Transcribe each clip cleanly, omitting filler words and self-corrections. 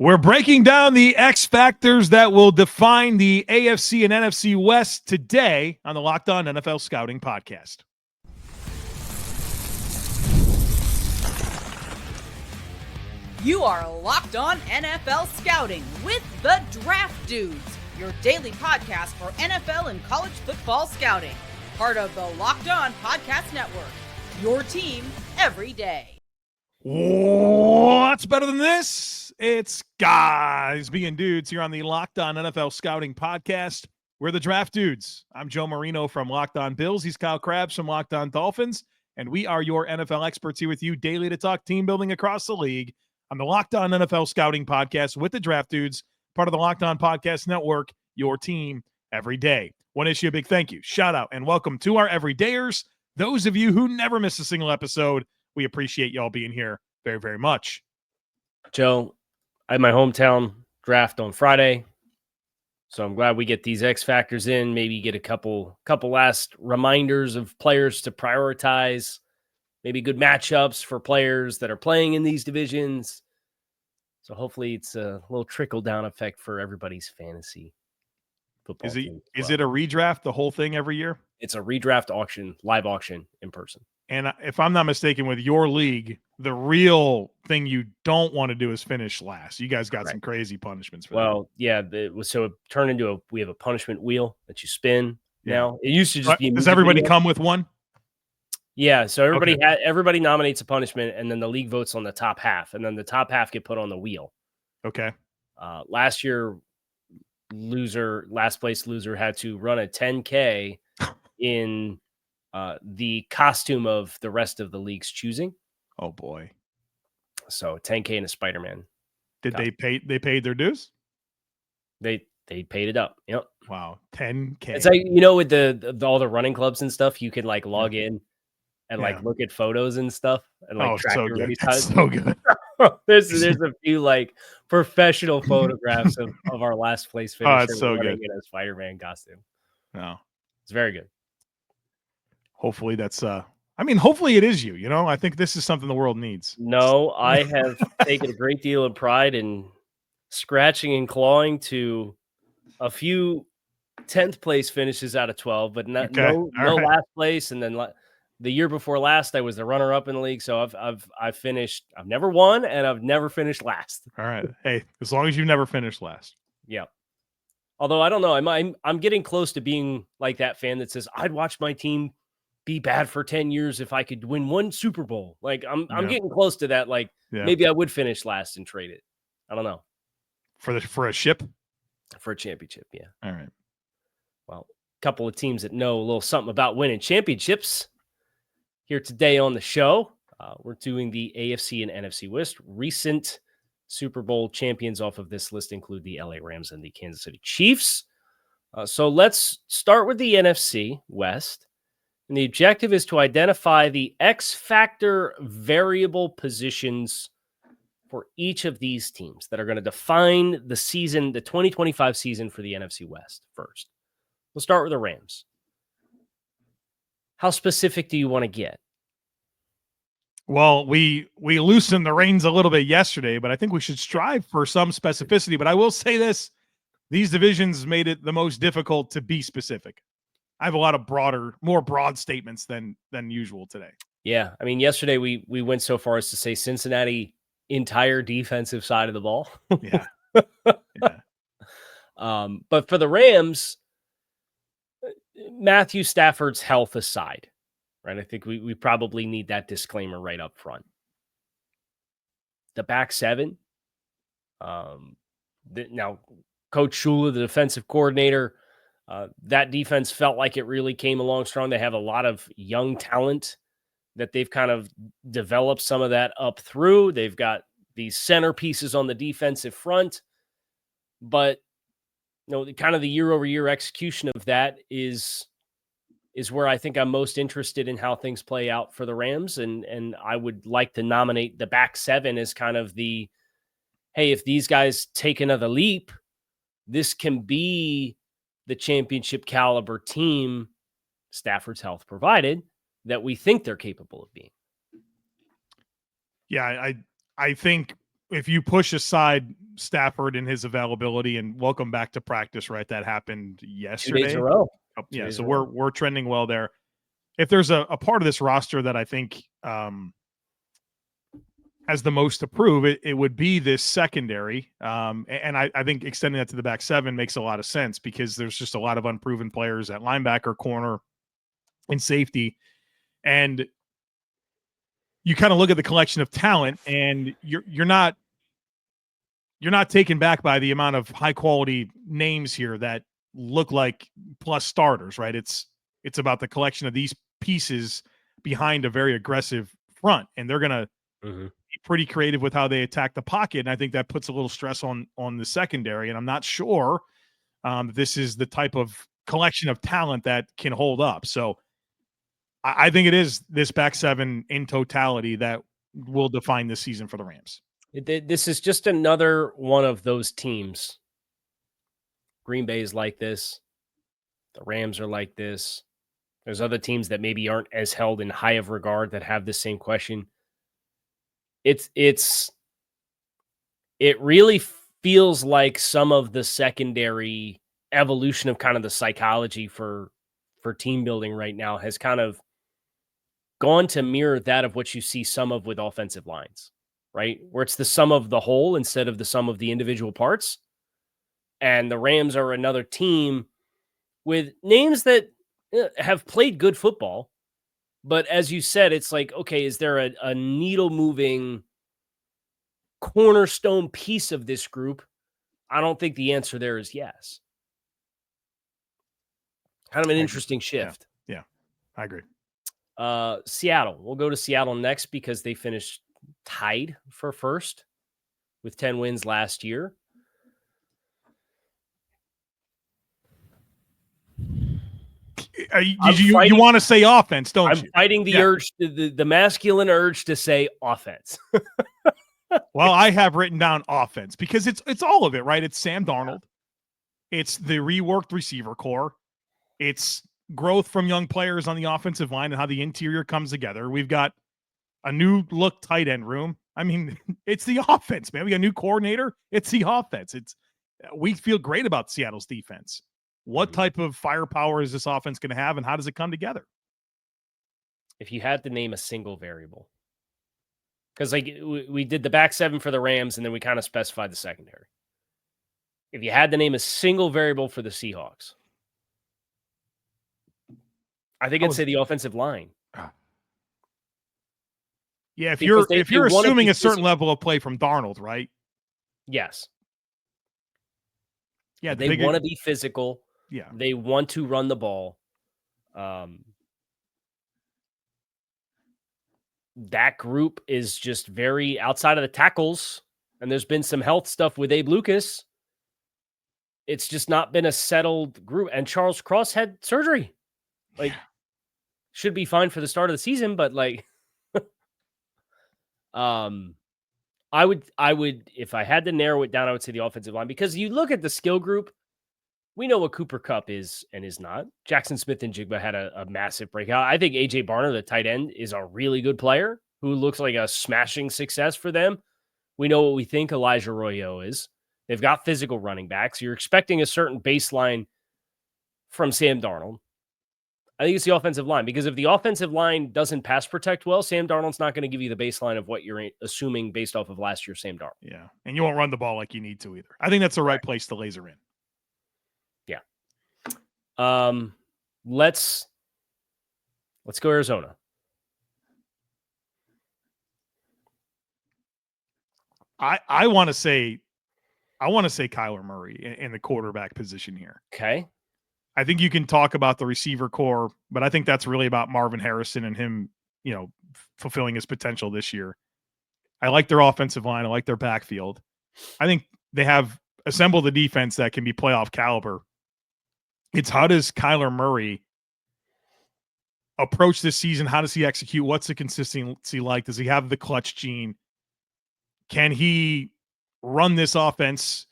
We're breaking down the X factors that will define the AFC and NFC West today on the Locked On NFL Scouting Podcast. You are Locked On NFL Scouting with the Draft Dudes, your daily podcast for NFL and college football scouting. Part of the Locked On Podcast Network, your team every day. What's better than this? It's guys being dudes here on the Locked On NFL Scouting Podcast. We're the Draft Dudes. I'm Joe Marino from Locked On Bills. He's Kyle Krabs from Locked On Dolphins. And we are your NFL experts here with you daily to talk team building across the league on the Locked On NFL Scouting Podcast with the Draft Dudes, part of the Locked On Podcast Network, your team every day. Want to issue a big thank you, shout out, and welcome to our everydayers. Those of you who never miss a single episode, we appreciate y'all being here very, very much. Joe, I had my hometown draft on Friday, so I'm glad we get these X factors in. Maybe get a couple last reminders of players to prioritize. Maybe good matchups for players that are playing in these divisions. So hopefully it's a little trickle-down effect for everybody's fantasy football. Is it a redraft, the whole thing every year? It's a redraft auction, live auction in person. And if I'm not mistaken, with your league, the real thing you don't want to do is finish last. You guys got some crazy punishments for that. Well, yeah, so it turned into we have a punishment wheel that you spin now. It used to just be. Does everybody come with one? Yeah, so everybody nominates a punishment, and then the league votes on the top half, and then the top half get put on the wheel. Okay. Last year, last place loser had to run a 10K in the costume of the rest of the league's choosing. Oh boy! So 10K in a Spider-Man. Did they pay? They paid their dues. They paid it up. Yep. Wow, 10K. It's like with the all the running clubs and stuff, you could like log in and like look at photos and stuff and like track so everybody's good. time. So good. there's a few like professional photographs of our last place finisher. Oh, it's so good in a Spider-Man costume. No, it's very good. Hopefully that's hopefully it is you. You know, I think this is something the world needs. No, I have taken a great deal of pride in scratching and clawing to a few 10th place finishes out of 12, but no last place. And then the year before last, I was the runner up in the league. So I've finished. I've never won, and I've never finished last. All right. Hey, as long as you never finished last. Yeah. Although I don't know, I'm getting close to being like that fan that says I'd watch my team be bad for 10 years if I could win one Super Bowl. Like I'm getting close to that. Like maybe I would finish last and trade it. I don't know. For a ship? For a championship, yeah. All right. Well, a couple of teams that know a little something about winning championships here today on the show. We're doing the AFC and NFC West. Recent Super Bowl champions off of this list include the LA Rams and the Kansas City Chiefs. So let's start with the NFC West. And the objective is to identify the X factor variable positions for each of these teams that are going to define the season, the 2025 season for the NFC West first. We'll start with the Rams. How specific do you want to get? Well, we loosened the reins a little bit yesterday, but I think we should strive for some specificity. But I will say this, these divisions made it the most difficult to be specific. I have a lot of more broad statements than usual today. Yeah. I mean, yesterday we went so far as to say Cincinnati entire defensive side of the ball. Yeah. But for the Rams, Matthew Stafford's health aside, right? I think we probably need that disclaimer right up front. The back seven, now Coach Shula, the defensive coordinator, that defense felt like it really came along strong. They have a lot of young talent that they've kind of developed some of that up through. They've got these centerpieces on the defensive front, but kind of the year-over-year execution of that is where I think I'm most interested in how things play out for the Rams. And I would like to nominate the back seven as kind of the, hey, if these guys take another leap, this can be the championship caliber team, Stafford's health provided, that we think they're capable of being. Yeah, I think if you push aside Stafford and his availability, and welcome back to practice, right? That happened yesterday. 2 days in a row. Oh, yeah, so we're trending well there. If there's a part of this roster that I think has the most to prove, it would be this secondary. And I think extending that to the back seven makes a lot of sense because there's just a lot of unproven players at linebacker, corner, and safety. And you kind of look at the collection of talent, and you're not taken back by the amount of high quality names here that look like plus starters, right? It's about the collection of these pieces behind a very aggressive front, and they're going to be pretty creative with how they attack the pocket. And I think that puts a little stress on the secondary. And I'm not sure this is the type of collection of talent that can hold up. So I think it is this back seven in totality that will define this season for the Rams. This is just another one of those teams. Green Bay is like this. The Rams are like this. There's other teams that maybe aren't as held in high of regard that have the same question. It really feels like some of the secondary evolution of kind of the psychology for team building right now has kind of gone to mirror that of what you see some of with offensive lines, right? Where it's the sum of the whole instead of the sum of the individual parts. And the Rams are another team with names that have played good football. But as you said, it's like, okay, is there a needle moving cornerstone piece of this group? I don't think the answer there is yes. Kind of an interesting shift. Yeah, I agree. Seattle. We'll go to Seattle next because they finished tied for first with 10 wins last year. You want to say offense, don't you? I'm fighting the urge, the masculine urge to say offense. Well, I have written down offense because it's all of it, right? It's Sam Darnold. It's the reworked receiver core. It's growth from young players on the offensive line and how the interior comes together. We've got a new look tight end room. I mean, it's the offense, man. We got a new coordinator. It's the offense. We feel great about Seattle's defense. What type of firepower is this offense going to have, and how does it come together? If you had to name a single variable, because like we did the back seven for the Rams, and then we kind of specified the secondary. If you had to name a single variable for the Seahawks, I think I'd say the offensive line. Yeah, if you're assuming a certain level of play from Darnold, right? Yes. Yeah, they want to be physical. Yeah, they want to run the ball. That group is just very outside of the tackles, and there's been some health stuff with Abe Lucas. It's just not been a settled group. And Charles Cross had surgery. Like, should be fine for the start of the season, but like, I would, if I had to narrow it down, I would say the offensive line, because you look at the skill group, we know what Cooper Kupp is and is not. Jackson Smith and Jigba had a massive breakout. I think AJ Barner, the tight end, is a really good player who looks like a smashing success for them. We know what we think Elijah Arroyo is. They've got physical running backs. You're expecting a certain baseline from Sam Darnold. I think it's the offensive line, because if the offensive line doesn't pass protect well, Sam Darnold's not going to give you the baseline of what you're assuming based off of last year's Sam Darnold. Yeah, and you won't run the ball like you need to either. I think that's the right place to laser in. Yeah. Let's go Arizona. I want to say Kyler Murray in the quarterback position here. Okay. I think you can talk about the receiver core, but I think that's really about Marvin Harrison and him, fulfilling his potential this year. I like their offensive line. I like their backfield. I think they have assembled a defense that can be playoff caliber. It's how does Kyler Murray approach this season? How does he execute? What's the consistency like? Does he have the clutch gene? Can he run this offense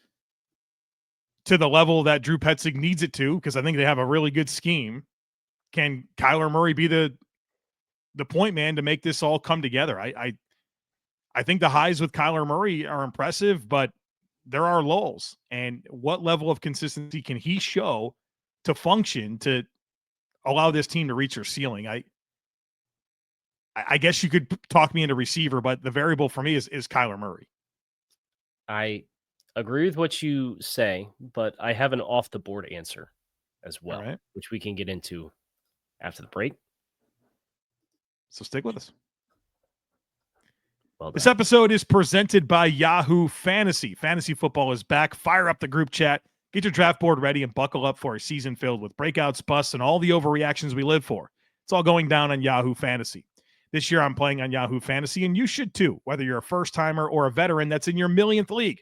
to the level that Drew Petzing needs it to? Because I think they have a really good scheme. Can Kyler Murray be the point man to make this all come together? I think the highs with Kyler Murray are impressive, but there are lulls. And what level of consistency can he show to function to allow this team to reach their ceiling? I guess you could talk me into receiver, but the variable for me is Kyler Murray. I agree with what you say, but I have an off the board answer as well, right, which we can get into after the break. So stick with us. Well done. This episode is presented by Yahoo Fantasy. Fantasy football is back. Fire up the group chat. Get your draft board ready and buckle up for a season filled with breakouts, busts, and all the overreactions we live for. It's all going down on Yahoo Fantasy. This year I'm playing on Yahoo Fantasy, and you should too, whether you're a first-timer or a veteran that's in your millionth league.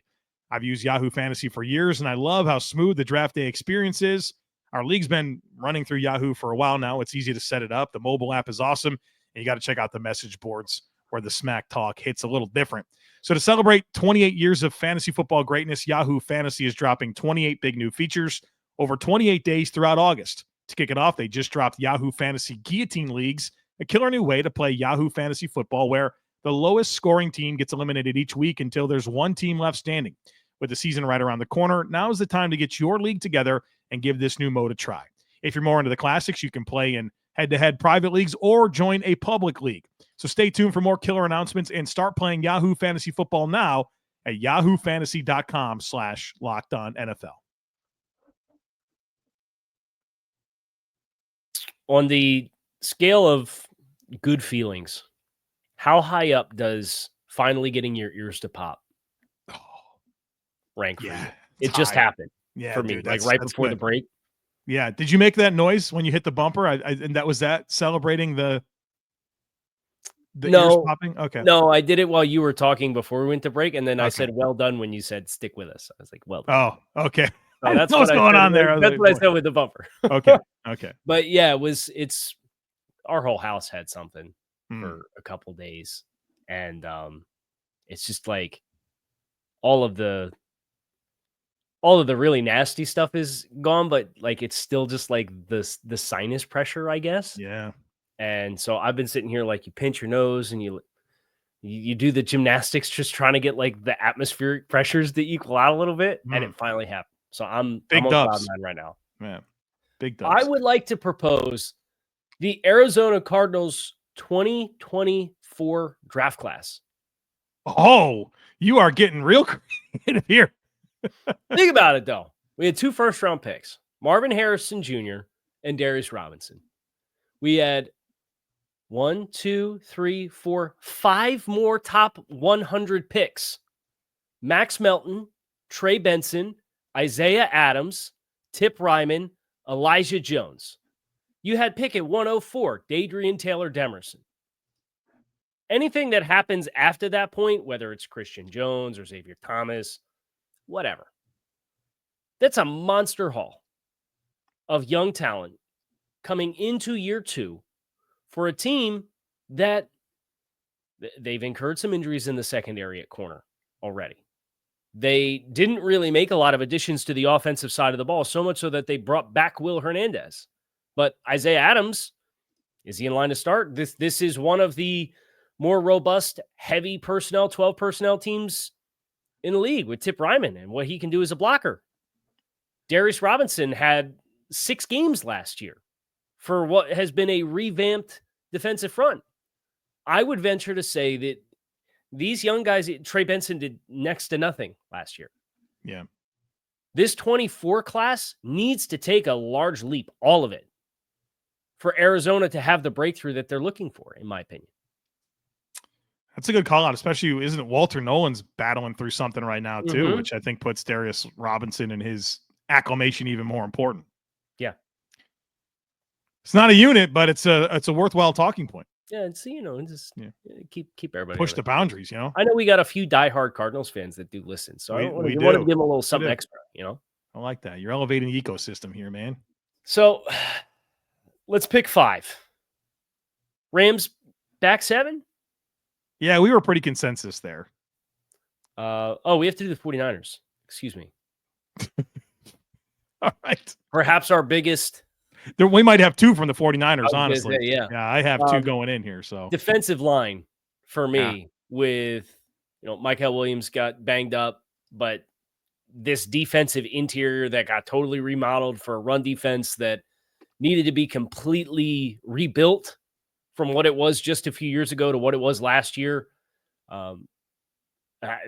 I've used Yahoo Fantasy for years, and I love how smooth the draft day experience is. Our league's been running through Yahoo for a while now. It's easy to set it up. The mobile app is awesome, and you got to check out the message boards where the smack talk hits a little different. So to celebrate 28 years of fantasy football greatness, Yahoo Fantasy is dropping 28 big new features over 28 days throughout August. To kick it off, they just dropped Yahoo Fantasy Guillotine Leagues, a killer new way to play Yahoo Fantasy football where the lowest scoring team gets eliminated each week until there's one team left standing. With the season right around the corner, now is the time to get your league together and give this new mode a try. If you're more into the classics, you can play in head-to-head private leagues or join a public league. So stay tuned for more killer announcements and start playing Yahoo Fantasy Football now at yahoofantasy.com/LockedOnNFL. On the scale of good feelings, how high up does finally getting your ears to pop rank for you? It just happened for me, dude, like right before the break. Yeah. Did you make that noise when you hit the bumper? And that was that celebrating the ears popping? Okay. No, I did it while you were talking before we went to break, and then I Okay. said, well done, when you said stick with us. I was like, well done. Oh, okay. So that's what's going on there. That's what I said with the bumper. Okay. But yeah, it's our whole house had something for a couple days. And it's just like all of the really nasty stuff is gone, but like it's still just like the sinus pressure, I guess. Yeah. And so I've been sitting here like you pinch your nose and you do the gymnastics, just trying to get like the atmospheric pressures to equal out a little bit, and it finally happened. So I'm on cloud nine right now. Yeah, big dubs. I would like to propose the Arizona Cardinals 2024 draft class. Oh, you are getting real creative here. Think about it, though. We had 2 first-round picks, Marvin Harrison Jr. and Darius Robinson. We had 5 more top 100 picks. Max Melton, Trey Benson, Isaiah Adams, Tip Ryman, Elijah Jones. You had pick at 104, Dadrian Taylor Demerson. Anything that happens after that point, whether it's Christian Jones or Xavier Thomas, whatever, that's a monster haul of young talent coming into year 2 for a team that they've incurred some injuries in the secondary at corner already. They didn't really make a lot of additions to the offensive side of the ball, so much so that they brought back Will Hernandez. But Isaiah Adams, is he in line to start? This is one of the more robust, heavy personnel, 12 personnel teams in the league with Tip Ryman and what he can do as a blocker. Darius Robinson had 6 games last year for what has been a revamped defensive front. I would venture to say that these young guys, Trey Benson did next to nothing last year. Yeah. This 24 class needs to take a large leap, all of it, for Arizona to have the breakthrough that they're looking for, in my opinion. That's a good call out, especially, isn't it Walter Nolan's battling through something right now too, which I think puts Darius Robinson and his acclamation even more important. Yeah. It's not a unit, but it's a worthwhile talking point. Yeah, and so, just keep everybody push the boundaries, I know we got a few diehard Cardinals fans that do listen, so I want to give them a little something extra, I like that. You're elevating the ecosystem here, man. So let's pick 5. Rams back 7? Yeah, we were pretty consensus there. We have to do the 49ers. Excuse me. All right. Perhaps our biggest... We might have 2 from the 49ers, honestly. Say, yeah, I have 2 going in here. So defensive line for me with, Michael Williams got banged up, but this defensive interior that got totally remodeled for a run defense that needed to be completely rebuilt from what it was just a few years ago to what it was last year.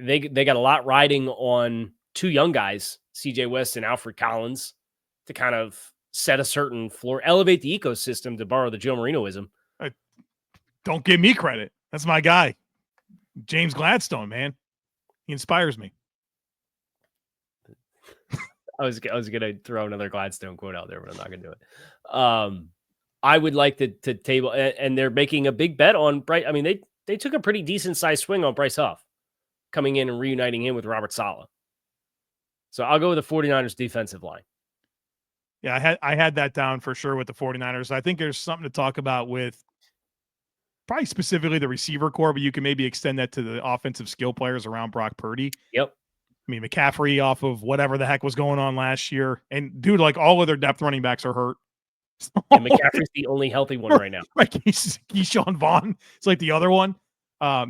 They got a lot riding on two young guys, CJ West and Alfred Collins, to kind of set a certain floor, elevate the ecosystem, to borrow the Joe Marinoism. Don't give me credit. That's my guy. James Gladstone, man. He inspires me. I was going to throw another Gladstone quote out there, but I'm not going to do it. I would like to table, and they're making a big bet on Bryce. I mean, they took a pretty decent sized swing on Bryce Huff, coming in and reuniting him with Robert Saleh. So I'll go with the 49ers defensive line. Yeah, I had that down for sure with the 49ers. I think there's something to talk about with probably specifically the receiver core, but you can maybe extend that to the offensive skill players around Brock Purdy. Yep. I mean, McCaffrey off of whatever the heck was going on last year. And, dude, like all of their depth running backs are hurt. And McCaffrey's the only healthy one right now. Like Keyshawn Vaughn. It's like the other one.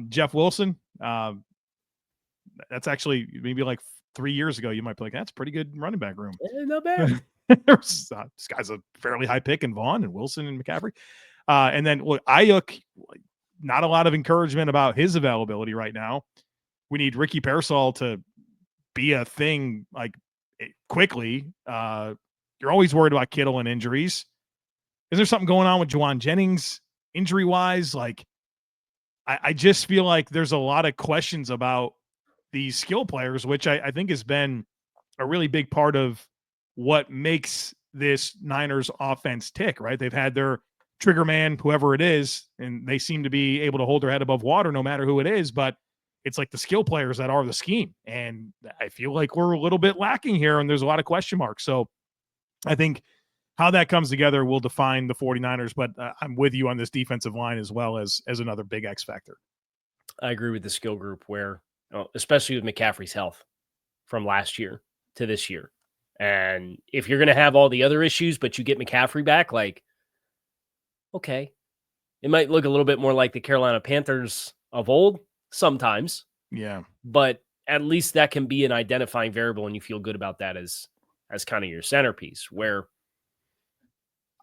Jeff Wilson. That's actually maybe like 3 years ago. You might be like, that's a pretty good running back room. Not bad. This guy's a fairly high pick in Vaughn and Wilson and McCaffrey. And then look, Ayuk, not a lot of encouragement about his availability right now. We need Ricky Pearsall to be a thing like quickly. You're always worried about Kittle and injuries. Is there something going on with Juwan Jennings injury wise? Like, I just feel like there's a lot of questions about these skill players, which I think has been a really big part of what makes this Niners offense tick, right? They've had their trigger man, whoever it is, and they seem to be able to hold their head above water no matter who it is, but it's like the skill players that are the scheme. And I feel like we're a little bit lacking here, and there's a lot of question marks. So I think how that comes together will define the 49ers, but I'm with you on this defensive line as well as another big X factor. I agree with the skill group where, especially with McCaffrey's health from last year to this year. And if you're going to have all the other issues, but you get McCaffrey back, like, okay, it might look a little bit more like the Carolina Panthers of old sometimes. Yeah. But at least that can be an identifying variable, and you feel good about that as kind of your centerpiece, where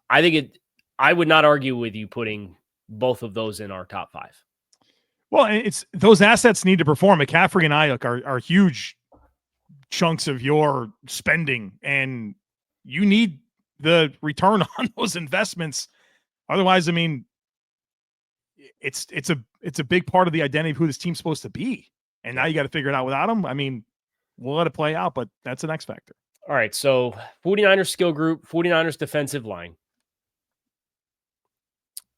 I would not argue with you putting both of those in our top five. Well, it's those assets need to perform. McCaffrey and Ayuk are huge chunks of your spending, and you need the return on those investments. Otherwise, I mean, it's a big part of the identity of who this team's supposed to be. And now you got to figure it out without them. I mean, we'll let it play out, but that's an X factor. All right. So 49ers skill group, 49ers defensive line.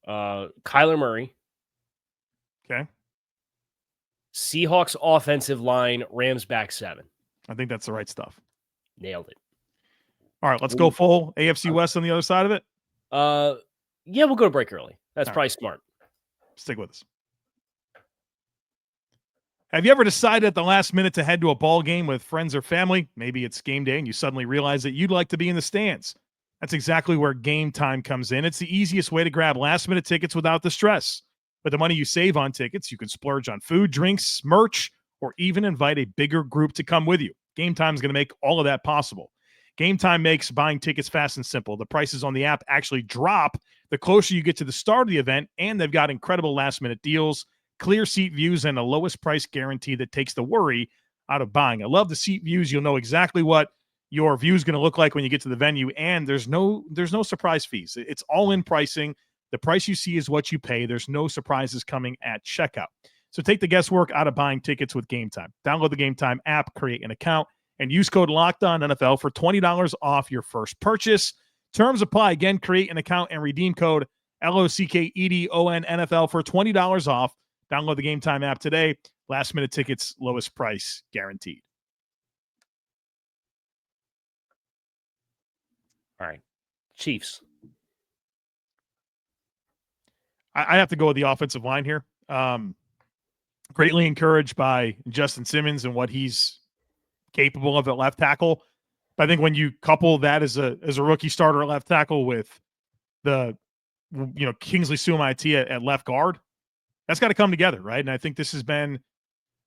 Kyler Murray. Okay. Seahawks offensive line, Rams back seven. I think that's the right stuff. Nailed it. All right, let's go full AFC West on the other side of it. Yeah, we'll go to break early. That's probably smart. Stick with us. Have you ever decided at the last minute to head to a ball game with friends or family? Maybe it's game day and you suddenly realize that you'd like to be in the stands. That's exactly where Game Time comes in. It's the easiest way to grab last-minute tickets without the stress. With the money you save on tickets, you can splurge on food, drinks, merch, or even invite a bigger group to come with you. Game Time is going to make all of that possible. Game Time makes buying tickets fast and simple. The prices on the app actually drop the closer you get to the start of the event, and they've got incredible last-minute deals, clear seat views, and a lowest price guarantee that takes the worry out of buying. I love the seat views. You'll know exactly what your view is going to look like when you get to the venue, and there's no surprise fees. It's all in pricing. The price you see is what you pay. There's no surprises coming at checkout. So take the guesswork out of buying tickets with Game Time. Download the Game Time app, create an account, and use code LOCKEDONNFL for $20 off your first purchase. Terms apply. Again, create an account and redeem code LOCKEDONNFL for $20 off. Download the Game Time app today. Last minute tickets, lowest price guaranteed. All right. Chiefs. I have to go with the offensive line here. Greatly encouraged by Justin Simmons and what he's capable of at left tackle. But I think when you couple that as a rookie starter at left tackle with the Kingsley Su'Mati at left guard, that's got to come together, right? And I think this has been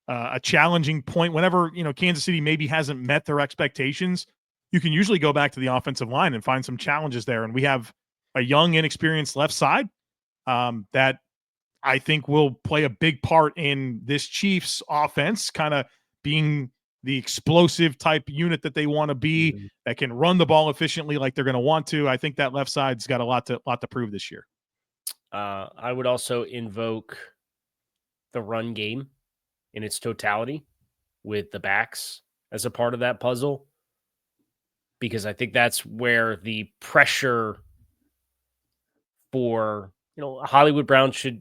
a challenging point. Whenever, Kansas City maybe hasn't met their expectations, you can usually go back to the offensive line and find some challenges there. And we have a young, inexperienced left side that I think will play a big part in this Chiefs offense, kind of being the explosive type unit that they want to be, that can run the ball efficiently like they're going to want to. I think that left side's got a lot to prove this year. I would also invoke the run game in its totality with the backs as a part of that puzzle, because I think that's where the pressure for, Hollywood Brown should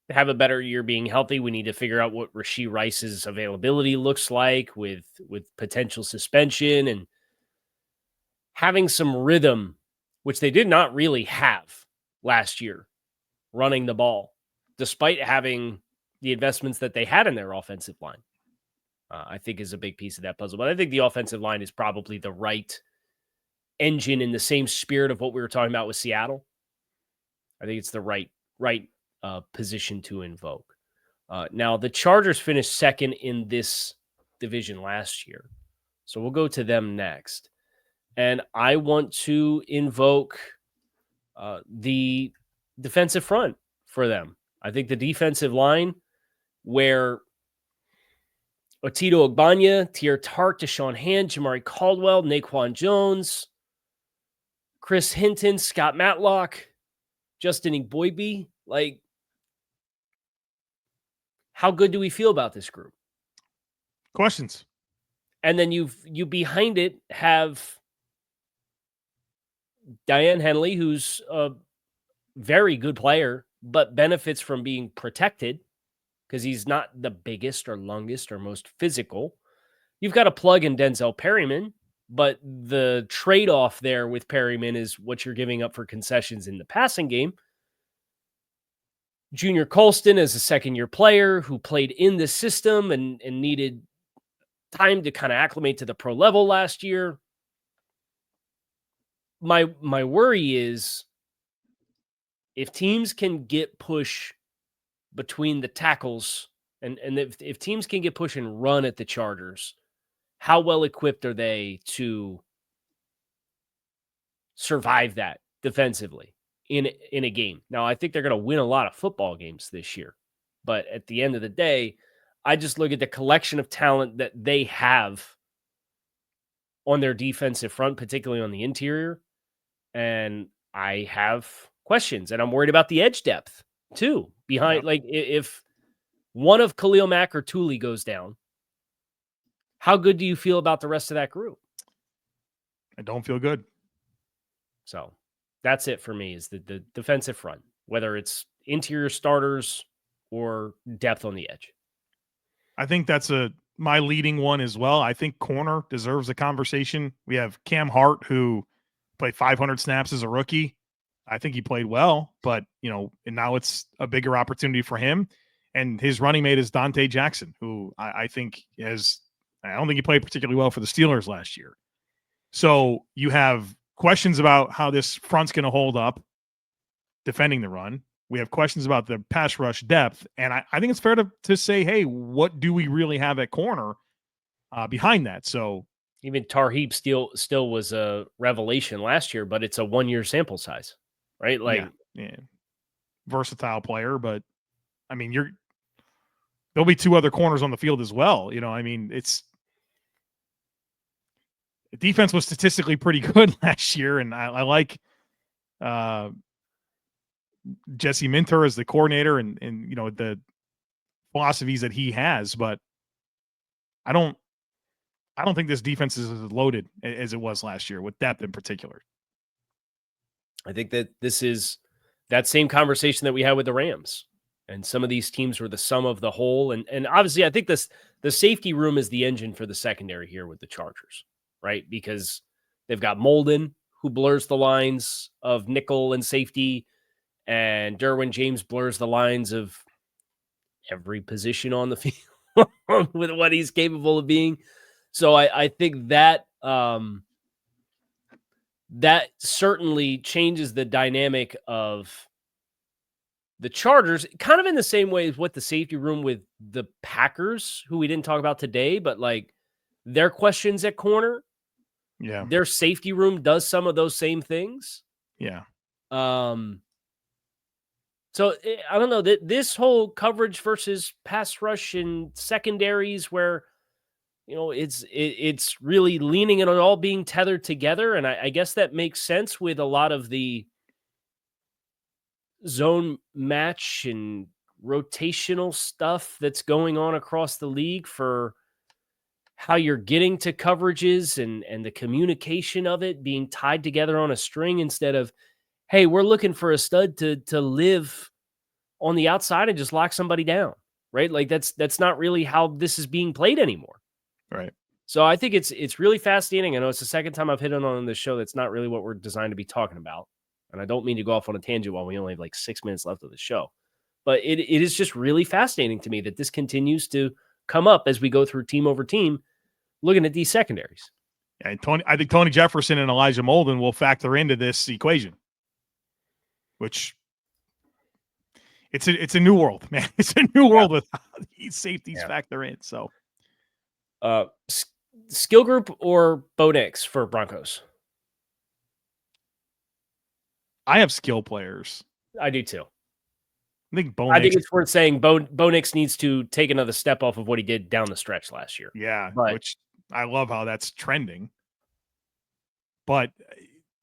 have a better year being healthy. We need to figure out what Rashee Rice's availability looks like with potential suspension and having some rhythm, which they did not really have last year, running the ball, despite having the investments that they had in their offensive line. I think is a big piece of that puzzle. But I think the offensive line is probably the right engine in the same spirit of what we were talking about with Seattle. I think it's the right position to invoke. Now, the Chargers finished second in this division last year, so we'll go to them next. And I want to invoke the defensive front for them. I think the defensive line, where Otito Ogbanya, Tier Tart, Deshaun Hand, Jamari Caldwell, Naquan Jones, Chris Hinton, Scott Matlock, Justin Igboibe, like, how good do we feel about this group? Questions. And then you behind it have Diane Henley, who's a very good player, but benefits from being protected because he's not the biggest or longest or most physical. You've got a plug in Denzel Perryman, but the trade-off there with Perryman is what you're giving up for concessions in the passing game. Junior Colston is a second-year player who played in the system and needed time to kind of acclimate to the pro level last year. My worry is if teams can get push between the tackles and if teams can get push and run at the Chargers, how well equipped are they to survive that defensively in a game? Now, I think they're going to win a lot of football games this year, but at the end of the day, I just look at the collection of talent that they have on their defensive front, particularly on the interior, and I have questions, and I'm worried about the edge depth too. Behind, like, if one of Khalil Mack or Thule goes down, how good do you feel about the rest of that group? I don't feel good. So that's it for me, is the defensive front, whether it's interior starters or depth on the edge. I think that's my leading one as well. I think corner deserves a conversation. We have Cam Hart, who played 500 snaps as a rookie. I think he played well, but, and now it's a bigger opportunity for him. And his running mate is Dante Jackson, who I think I don't think he played particularly well for the Steelers last year. So you have questions about how this front's going to hold up defending the run. We have questions about the pass rush depth. And I think it's fair to say, hey, what do we really have at corner behind that? So even Tarheeb still was a revelation last year, but it's a 1-year sample size, right? Like, yeah. Versatile player, but I mean, there'll be 2 other corners on the field as well. The defense was statistically pretty good last year, and I like Jesse Minter as the coordinator and the philosophies that he has, but I don't think this defense is as loaded as it was last year, with depth in particular. I think that this is that same conversation that we had with the Rams, and some of these teams were the sum of the whole. And obviously, I think the safety room is the engine for the secondary here with the Chargers, right? Because they've got Molden, who blurs the lines of nickel and safety, and Derwin James blurs the lines of every position on the field with what he's capable of being. So I think that that certainly changes the dynamic of The Chargers, kind of in the same way as what the safety room with the Packers, who we didn't talk about today, but like their questions at corner, their safety room does some of those same things. Yeah. So I don't know that this whole coverage versus pass rush and secondaries where, it's really leaning on all being tethered together. And I guess that makes sense with a lot of the zone match and rotational stuff that's going on across the league for how you're getting to coverages and the communication of it being tied together on a string instead of, hey, we're looking for a stud to live on the outside and just lock somebody down, right? Like that's not really how this is being played anymore. Right. So I think it's really fascinating. I know it's the second time I've hit on this show. That's not really what we're designed to be talking about. And I don't mean to go off on a tangent while we only have like 6 minutes left of the show. But it is just really fascinating to me that this continues to come up as we go through team over team, looking at these secondaries. Yeah, I think Tony Jefferson and Elijah Molden will factor into this equation, which it's a new world, man. It's a new world with how these safeties factor in. So, skill group or Bo Nix for Broncos? I have skill players. I do too. I think it's worth saying Bo Nix needs to take another step off of what he did down the stretch last year. Yeah, which I love how that's trending. But,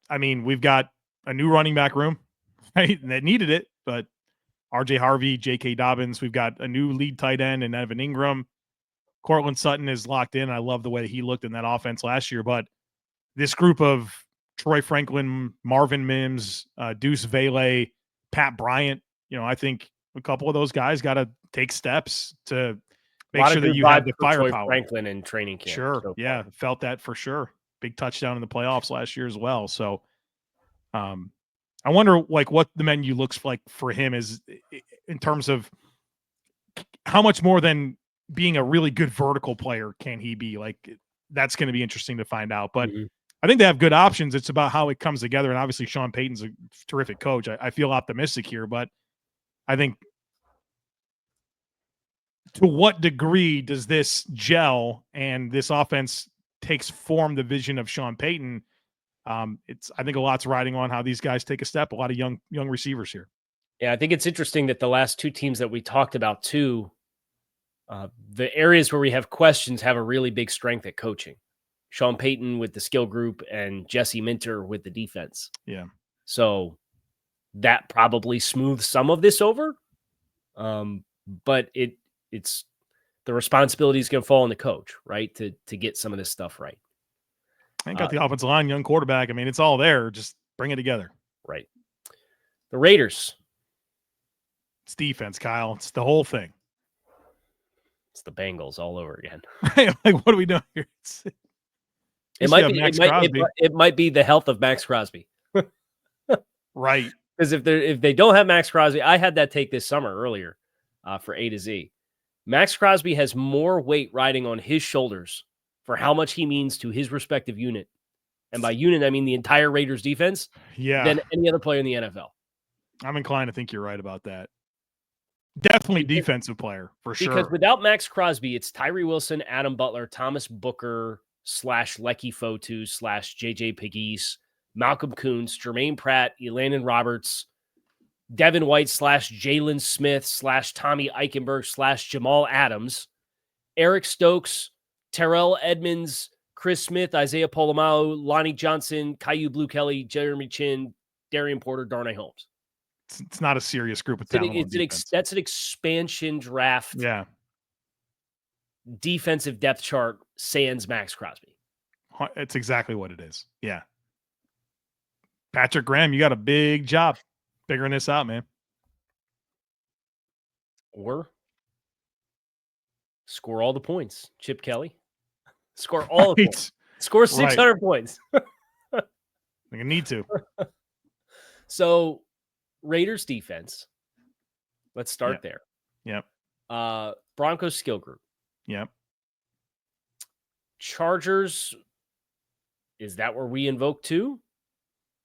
I mean, we've got a new running back room, right? And that needed it, but RJ Harvey, J.K. Dobbins, we've got a new lead tight end and Evan Ingram. Cortland Sutton is locked in. I love the way he looked in that offense last year. But this group of Troy Franklin, Marvin Mims, Deuce Vele, Pat Bryant, I think a couple of those guys got to take steps to make sure that you have the firepower. Troy Franklin in training camp. Sure. So yeah. Felt that for sure. Big touchdown in the playoffs last year as well. So I wonder what the menu looks like for him is in terms of how much more than being a really good vertical player can he be. That's going to be interesting to find out. But I think they have good options. It's about how it comes together. And obviously Sean Payton's a terrific coach. I feel optimistic here, but I think to what degree does this gel and this offense takes form the vision of Sean Payton? I think a lot's riding on how these guys take a step. A lot of young receivers here. Yeah, I think it's interesting that the last two teams that we talked about too, the areas where we have questions have a really big strength at coaching. Sean Payton with the skill group and Jesse Minter with the defense. Yeah. So that probably smooths some of this over. But it's the responsibility is going to fall on the coach, right? To get some of this stuff right. I got the offensive line, young quarterback. I mean, it's all there. Just bring it together. Right. The Raiders. It's defense, Kyle. It's the whole thing. It's the Bengals all over again. What are we doing here? It might be the health of Max Crosby. Right. Because if they don't have Max Crosby, I had that take this summer earlier for A to Z. Max Crosby has more weight riding on his shoulders for how much he means to his respective unit. And by unit, I mean the entire Raiders defense than any other player in the NFL. I'm inclined to think you're right about that. Definitely defensive player, for sure. Because without Max Crosby, it's Tyree Wilson, Adam Butler, Thomas Booker / Lecky Fotu / JJ Pegues, Malcolm Kuntz, Jermaine Pratt, Elandon Roberts, Devin White / Jalen Smith / Tommy Eichenberg / Jamal Adams, Eric Stokes, Terrell Edmonds, Chris Smith, Isaiah Polamalu, Lonnie Johnson, Caillou Blue Kelly, Jeremy Chin, Darian Porter, Darnay Holmes. It's not a serious group of talent. That's an expansion draft. Yeah. Defensive depth chart sans Max Crosby. It's exactly what it is. Yeah. Patrick Graham, you got a big job figuring this out, man. Or score all the points. Chip Kelly. Score all the points. Score 600 points. You need to. So, Raiders defense. Let's start there. Yep. Broncos skill group. Yep. Chargers. Is that where we invoke two?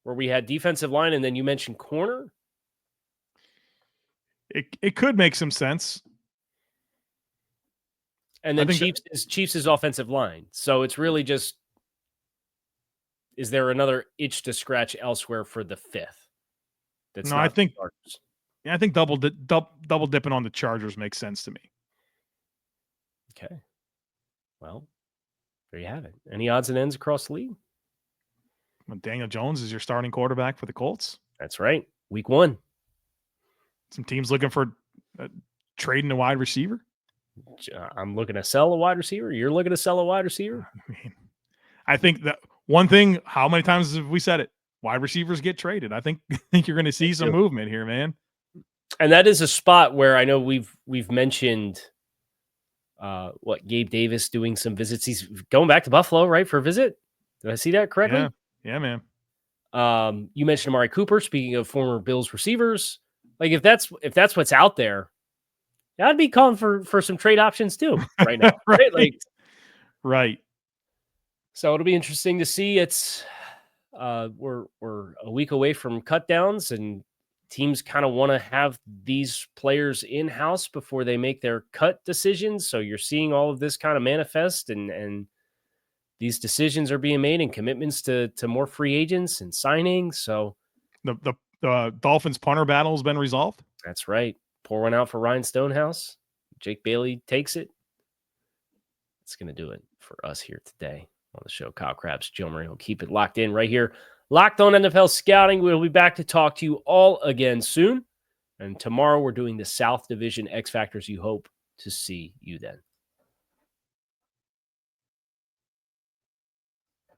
Where we had defensive line and then you mentioned corner? it could make some sense. And then Chiefs' offensive line. So it's really just, is there another itch to scratch elsewhere for the fifth? No, I think double dipping on the Chargers makes sense to me. Okay. Well, there you have it. Any odds and ends across the league? Daniel Jones is your starting quarterback for the Colts. That's right. Week 1. Some teams looking for trading a wide receiver. I'm looking to sell a wide receiver. You're looking to sell a wide receiver. I think that one thing. How many times have we said it? Wide receivers get traded. I think you're going to see some movement here, man. And that is a spot where I know we've mentioned Gabe Davis doing some visits. He's going back to Buffalo, right, for a visit. Did I see that correctly? Yeah, man. You mentioned Amari Cooper. Speaking of former Bills receivers, like if that's what's out there, I'd be calling for some trade options too right now, right? Right. So it'll be interesting to see. It's we're a week away from cut downs, and teams kind of want to have these players in-house before they make their cut decisions. So you're seeing all of this kind of manifest, and these decisions are being made and commitments to more free agents and signings. So the Dolphins punter battle has been resolved. That's right. Pour one out for Ryan Stonehouse. Jake Bailey takes it. It's going to do it for us here today on the show. Kyle Krabs, Joe Marino. Keep it locked in right here. Locked on NFL Scouting. We'll be back to talk to you all again soon. And tomorrow we're doing the South Division X Factors. You hope to see you then.